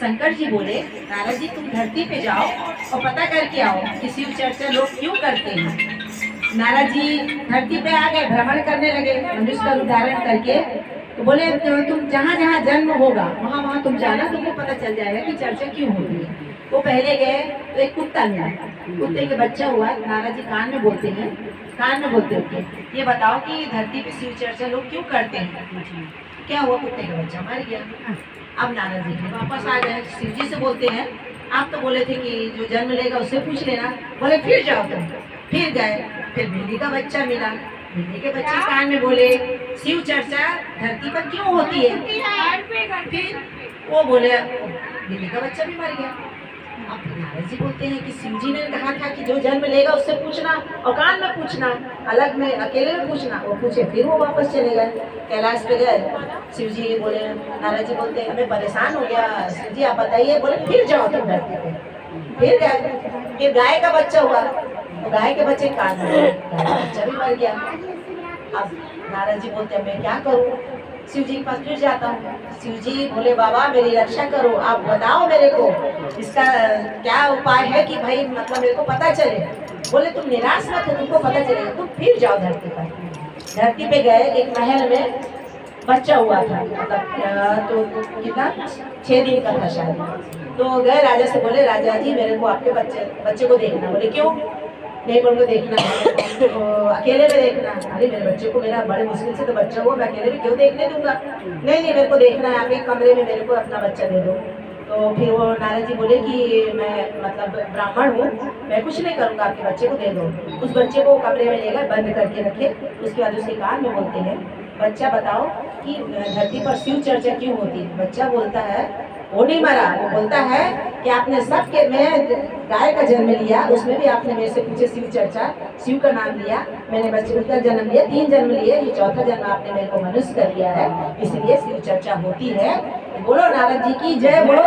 शंकर जी बोले, नारद जी तुम धरती पे जाओ और पता करके आओ कि शिव चर्चा लोग क्यों करते हैं। नारद जी धरती पे आ गए, भ्रमण करने लगे मनुष्य का रूप धारण करके। तो बोले तुम जहाँ जहाँ जन्म होगा वहाँ वहाँ तुम जाना, तुमको पता चल जाएगा कि चर्चा क्यों होती है। वो पहले गए तो एक कुत्ता मिला, कुत्ते के बच्चा हुआ। नारद जी कान में बोलते हैं, कान में बोलते होते, ये बताओ कि धरती पे शिव चर्चा लोग क्यों करते हैं। क्या हुआ, कुत्ते का बच्चा मर गया। अब नारद जी वापस आ गए, शिव जी से बोलते हैं, आप तो बोले थे कि जो जन्म लेगा उससे पूछ लेना। बोले फिर जाओ तुम। फिर गए, फिर बिल्ली का बच्चा मिला। बिल्ली के बच्चे कान में बोले, शिव चर्चा धरती पर क्यों होती है। फिर वो बोले, बिल्ली का बच्चा भी मर गया। अब नारद जी बोलते हैं कि शिव जी ने कहा था कि जो जन्म लेगा उससे पूछना और कान में पूछना, अलग में अकेले में पूछना। वो पूछे, फिर वो वापस चले गए, कैलाश पे गए। शिव जी बोले, नारद जी बोलते हैं हमें परेशान हो गया, शिव जी आप बताइए। बोले फिर जाओ तुम धरती पे। फिर गए, फिर गाय का बच्चा हुआ, तो गाय के बच्चे कान में, गाय का बच्चा भी मर गया। अब नारद जी बोलते हैं मैं क्या करूँ। शिव जी के पास फिर जाता हूँ। शिव जी बोले, बाबा मेरी रक्षा करो, आप बताओ मेरे को इसका क्या उपाय है कि भाई मतलब मेरे को पता चले। बोले तुम निराश मत हो, तुमको पता चलेगा, तुम फिर जाओ धरती पर। धरती पे गए, एक महल में बच्चा हुआ था, मतलब तो कितना 6 दिन का था शायद। तो गए राजा से, बोले राजा जी मेरे को आपके बच्चे को देखना। बोले क्यों, नहीं बोल को देखना है तो अकेले में देखना। अरे मेरे बच्चे को, मेरा बड़े मुश्किल से तो बच्चा हुआ, मैं अकेले में क्यों देखने दूंगा। नहीं नहीं मेरे को देखना है, आप एक कमरे में मेरे को अपना बच्चा दे दो। तो फिर वो नारद जी बोले कि मैं मतलब ब्राह्मण हूँ, मैं कुछ नहीं करूँगा, आपके बच्चे को दे दो। उस बच्चे को कमरे में ले गए, बंद करके रखे। उसके बाद उसके कान में बोलते हैं, बच्चा बताओ कि धरती पर शिव चर्चा क्यों होती है। बच्चा बोलता है, वो नहीं मरा, वो बोलता है कि आपने सबके, मैं गाय का जन्म लिया उसमें भी आपने मेरे से पूछे शिव चर्चा, शिव का नाम लिया, मैंने बच्चे का जन्म लिया, 3 जन्म लिए, ये 4था जन्म आपने मेरे को मनुष्य कर लिया है, इसलिए शिव चर्चा होती है। बोलो नारद जी की जय, बोलो।